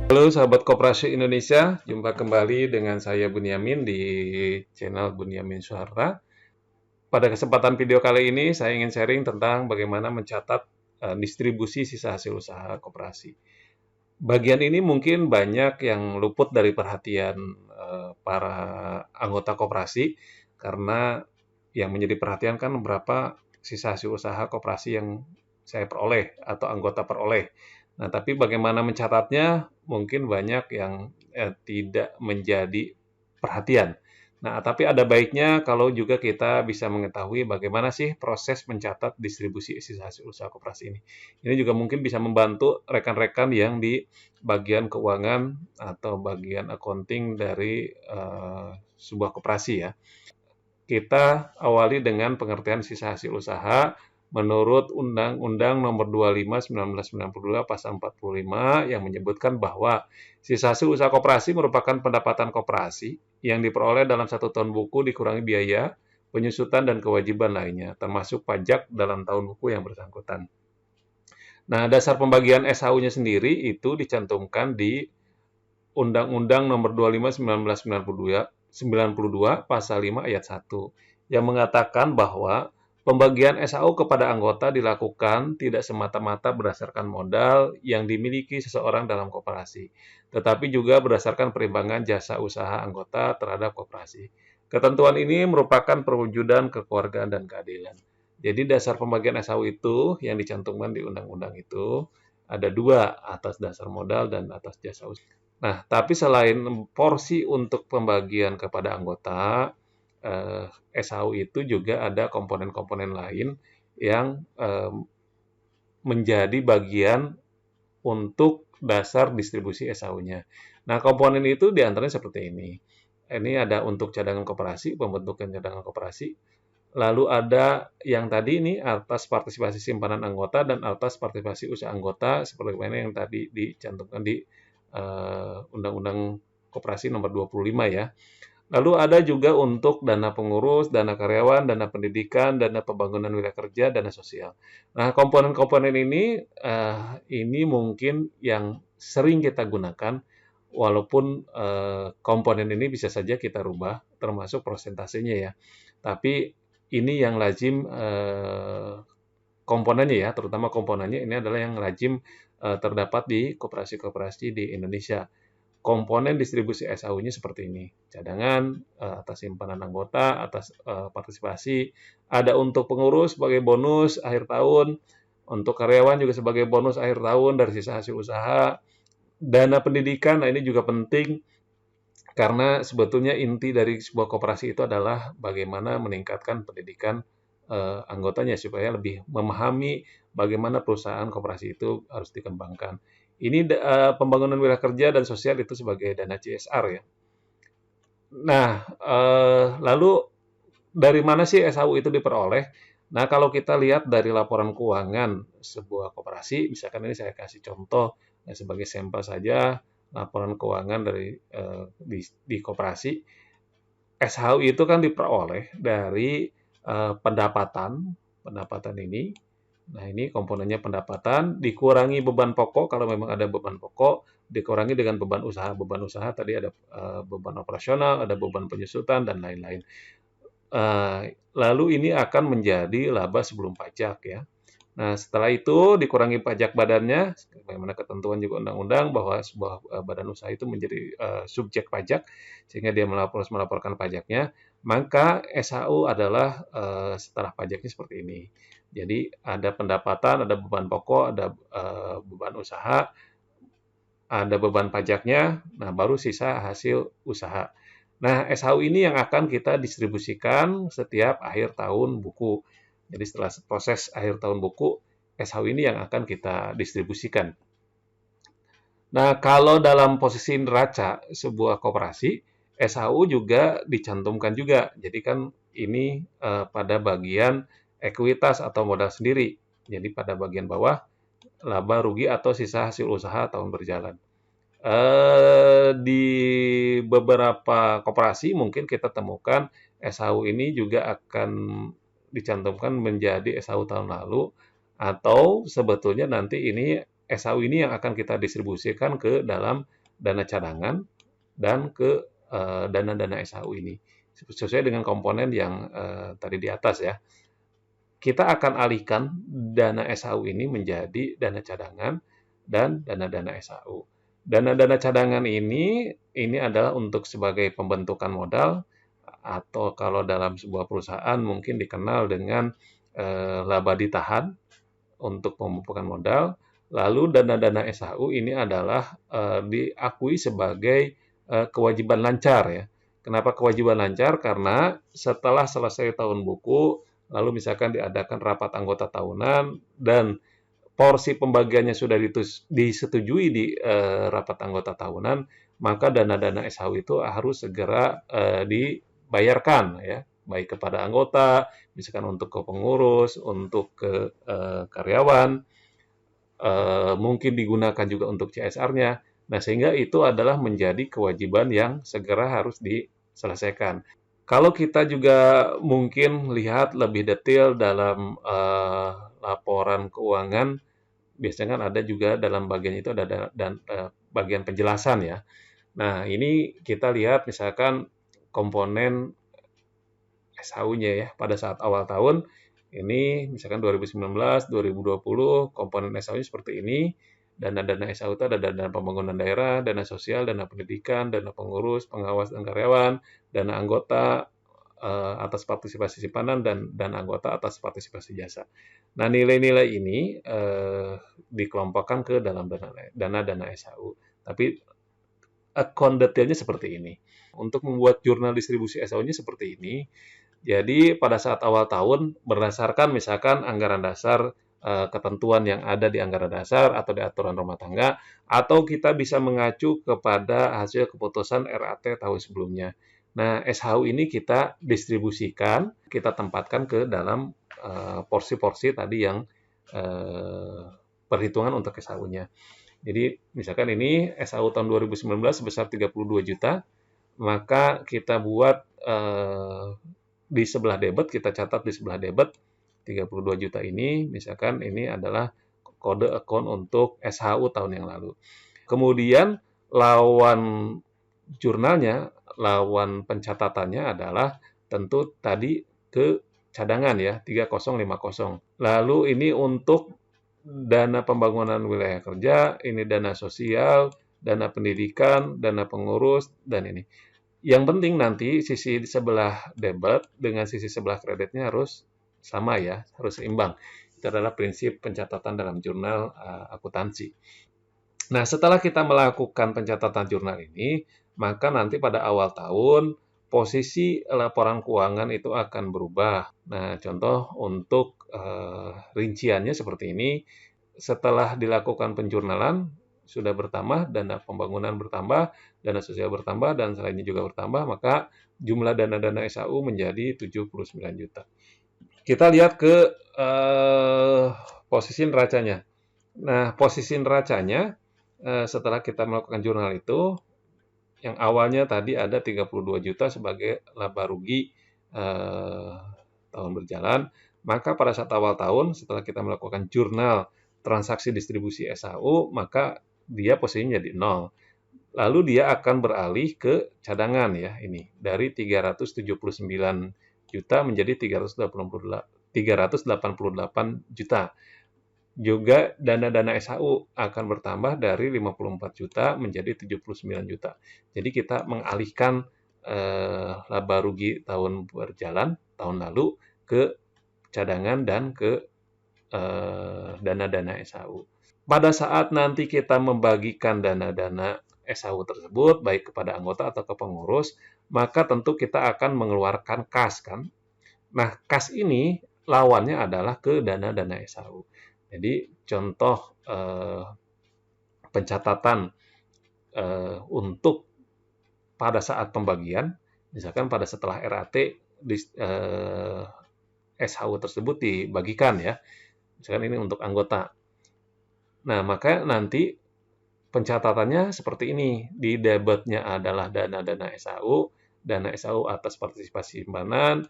Halo sahabat Koperasi Indonesia, jumpa kembali dengan saya Bunyamin di channel Bunyamin Suara. Pada kesempatan video kali ini saya ingin sharing tentang bagaimana mencatat distribusi sisa hasil usaha koperasi. Bagian ini mungkin banyak yang luput dari perhatian para anggota koperasi karena yang menjadi perhatian kan berapa sisa hasil usaha koperasi yang saya peroleh atau anggota peroleh. Nah, tapi bagaimana mencatatnya mungkin banyak yang tidak menjadi perhatian. Nah, tapi ada baiknya kalau juga kita bisa mengetahui bagaimana sih proses mencatat distribusi sisa hasil usaha koperasi ini. Ini juga mungkin bisa membantu rekan-rekan yang di bagian keuangan atau bagian accounting dari sebuah koperasi ya. Kita awali dengan pengertian sisa hasil usaha menurut Undang-Undang Nomor 25 1992 Pasal 45 yang menyebutkan bahwa sisa hasil usaha koperasi merupakan pendapatan koperasi yang diperoleh dalam 1 tahun buku dikurangi biaya, penyusutan dan kewajiban lainnya, termasuk pajak dalam tahun buku yang bersangkutan. Nah, dasar pembagian SHU-nya sendiri itu dicantumkan di Undang-Undang Nomor 25 1992 Pasal 5 Ayat 1 yang mengatakan bahwa pembagian SHU kepada anggota dilakukan tidak semata-mata berdasarkan modal yang dimiliki seseorang dalam koperasi, tetapi juga berdasarkan perimbangan jasa usaha anggota terhadap koperasi. Ketentuan ini merupakan perwujudan kekeluargaan dan keadilan. Jadi dasar pembagian SHU itu yang dicantumkan di undang-undang itu ada dua, atas dasar modal dan atas jasa usaha. Nah, tapi selain porsi untuk pembagian kepada anggota, SHU itu juga ada komponen-komponen lain yang menjadi bagian untuk dasar distribusi SHU-nya. Nah, komponen itu diantaranya seperti ini. Ini ada untuk cadangan koperasi, pembentukan cadangan koperasi. Lalu ada yang tadi ini atas partisipasi simpanan anggota dan atas partisipasi usaha anggota, seperti mana yang tadi dicantumkan di Undang-Undang Koperasi Nomor 25 ya. Lalu ada juga untuk dana pengurus, dana karyawan, dana pendidikan, dana pembangunan wilayah kerja, dana sosial. Nah, komponen-komponen ini mungkin yang sering kita gunakan, walaupun komponen ini bisa saja kita rubah, termasuk persentasenya ya. Tapi ini yang lazim komponennya ya, terutama komponennya ini adalah yang lazim terdapat di koperasi-koperasi di Indonesia. Komponen distribusi SHU-nya seperti ini. Cadangan, atas simpanan anggota, atas partisipasi, ada untuk pengurus sebagai bonus akhir tahun, untuk karyawan juga sebagai bonus akhir tahun dari sisa hasil usaha, dana pendidikan, nah ini juga penting karena sebetulnya inti dari sebuah koperasi itu adalah bagaimana meningkatkan pendidikan anggotanya supaya lebih memahami bagaimana perusahaan koperasi itu harus dikembangkan. Ini pembangunan wilayah kerja dan sosial itu sebagai dana CSR ya. Nah, lalu dari mana sih SHU itu diperoleh? Nah, kalau kita lihat dari laporan keuangan sebuah koperasi, misalkan ini saya kasih contoh ya, sebagai sampel saja laporan keuangan dari di koperasi, SHU itu kan diperoleh dari pendapatan ini. Nah, ini komponennya pendapatan, dikurangi beban pokok, kalau memang ada beban pokok, dikurangi dengan beban usaha. Beban usaha tadi ada beban operasional, ada beban penyusutan, dan lain-lain. Lalu ini akan menjadi laba sebelum pajak ya. Nah, setelah itu dikurangi pajak badannya, bagaimana ketentuan juga undang-undang bahwa sebuah badan usaha itu menjadi subjek pajak, sehingga dia melaporkan pajaknya, maka SHU adalah setelah pajaknya seperti ini. Jadi ada pendapatan, ada beban pokok, ada beban usaha, ada beban pajaknya, nah baru sisa hasil usaha. Nah, SHU ini yang akan kita distribusikan setiap akhir tahun buku. Jadi setelah proses akhir tahun buku, SHU ini yang akan kita distribusikan. Nah, kalau dalam posisi neraca sebuah koperasi, SHU juga dicantumkan juga. Jadi kan ini pada bagian ekuitas atau modal sendiri. Jadi pada bagian bawah, laba rugi atau sisa hasil usaha tahun berjalan. Di beberapa koperasi mungkin kita temukan SHU ini juga akan dicantumkan menjadi SHU tahun lalu, atau sebetulnya nanti ini SHU ini yang akan kita distribusikan ke dalam dana cadangan dan ke dana-dana SHU ini. Sesuai dengan komponen yang tadi di atas ya. Kita akan alihkan dana SHU ini menjadi dana cadangan dan dana-dana SHU. Dana-dana cadangan ini adalah untuk sebagai pembentukan modal atau kalau dalam sebuah perusahaan mungkin dikenal dengan laba ditahan untuk pemupukan modal. Lalu dana-dana SHU ini adalah diakui sebagai kewajiban lancar ya. Kenapa kewajiban lancar? Karena setelah selesai tahun buku, lalu misalkan diadakan rapat anggota tahunan dan porsi pembagiannya sudah disetujui di rapat anggota tahunan, maka dana-dana SHU itu harus segera dibayarkan ya, baik kepada anggota, misalkan untuk ke pengurus, untuk ke karyawan, mungkin digunakan juga untuk CSR-nya. Nah, sehingga itu adalah menjadi kewajiban yang segera harus diselesaikan. Kalau kita juga mungkin lihat lebih detail dalam laporan keuangan, biasanya kan ada juga dalam bagian itu ada bagian penjelasan ya. Nah, ini kita lihat misalkan komponen SHU-nya ya pada saat awal tahun ini misalkan 2019, 2020 komponen SHU-nya seperti ini. Dana-dana SHU itu ada dana pembangunan daerah, dana sosial, dana pendidikan, dana pengurus, pengawas dan karyawan, dana anggota atas partisipasi simpanan dan anggota atas partisipasi jasa. Nah, nilai-nilai ini dikelompokkan ke dalam dana-dana SHU. Tapi account detailnya seperti ini. Untuk membuat jurnal distribusi SHU-nya seperti ini. Jadi pada saat awal tahun berdasarkan misalkan anggaran dasar ketentuan yang ada di anggaran dasar atau di aturan rumah tangga, atau kita bisa mengacu kepada hasil keputusan RAT tahun sebelumnya. Nah, SHU ini kita distribusikan, kita tempatkan ke dalam porsi-porsi tadi yang perhitungan untuk SHU-nya. Jadi misalkan ini SHU tahun 2019 sebesar 32 juta, maka kita buat di sebelah debit, kita catat di sebelah debit 32 juta ini, misalkan ini adalah kode akun untuk SHU tahun yang lalu. Kemudian lawan jurnalnya, lawan pencatatannya adalah tentu tadi ke cadangan ya, 3050. Lalu ini untuk dana pembangunan wilayah kerja, ini dana sosial, dana pendidikan, dana pengurus, dan ini. Yang penting nanti sisi sebelah debit dengan sisi sebelah kreditnya harus sama ya, harus seimbang. Itu adalah prinsip pencatatan dalam jurnal akuntansi. Nah, setelah kita melakukan pencatatan jurnal ini, maka nanti pada awal tahun posisi laporan keuangan itu akan berubah. Nah, contoh untuk rinciannya seperti ini. Setelah dilakukan penjurnalan, sudah bertambah, dana pembangunan bertambah, dana sosial bertambah, dan selainnya juga bertambah, maka jumlah dana-dana SHU menjadi 79 juta. Kita lihat ke posisi neracanya. Nah, posisi neracanya setelah kita melakukan jurnal itu, yang awalnya tadi ada 32 juta sebagai laba rugi tahun berjalan, maka pada saat awal tahun setelah kita melakukan jurnal transaksi distribusi SHU, maka dia posisinya jadi 0. Lalu dia akan beralih ke cadangan ya ini dari 379 juta menjadi 388 juta. Juga dana-dana SHU akan bertambah dari 54 juta menjadi 79 juta. Jadi kita mengalihkan laba rugi tahun berjalan tahun lalu ke cadangan dan ke dana-dana SHU. Pada saat nanti kita membagikan dana-dana SHU tersebut, baik kepada anggota atau ke pengurus, maka tentu kita akan mengeluarkan kas kan. Nah, kas ini lawannya adalah ke dana-dana SHU. Jadi, contoh pencatatan untuk pada saat pembagian, misalkan pada setelah RAT, SHU tersebut dibagikan ya. Misalkan ini untuk anggota. Nah, maka nanti pencatatannya seperti ini. Di debitnya adalah dana-dana SHU, dana SHU atas partisipasi simpanan,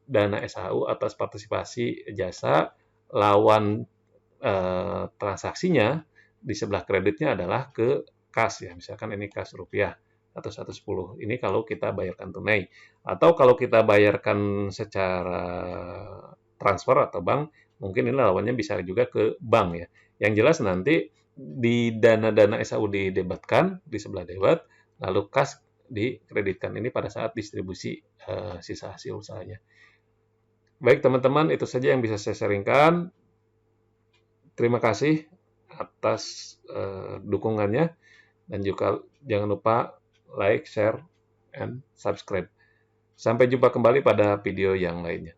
dana SHU atas partisipasi jasa, lawan transaksinya di sebelah kreditnya adalah ke kas ya, misalkan ini kas rupiah atau 110. Ini kalau kita bayarkan tunai. Atau kalau kita bayarkan secara transfer atau bank, mungkin ini lawannya bisa juga ke bank ya. Yang jelas nanti di dana-dana SAU didebatkan di sebelah debit, lalu kas dikreditkan ini pada saat distribusi sisa hasil usahanya. Baik teman-teman, itu saja yang bisa saya sharingkan. Terima kasih atas dukungannya dan juga jangan lupa like, share, and subscribe. Sampai jumpa kembali pada video yang lainnya.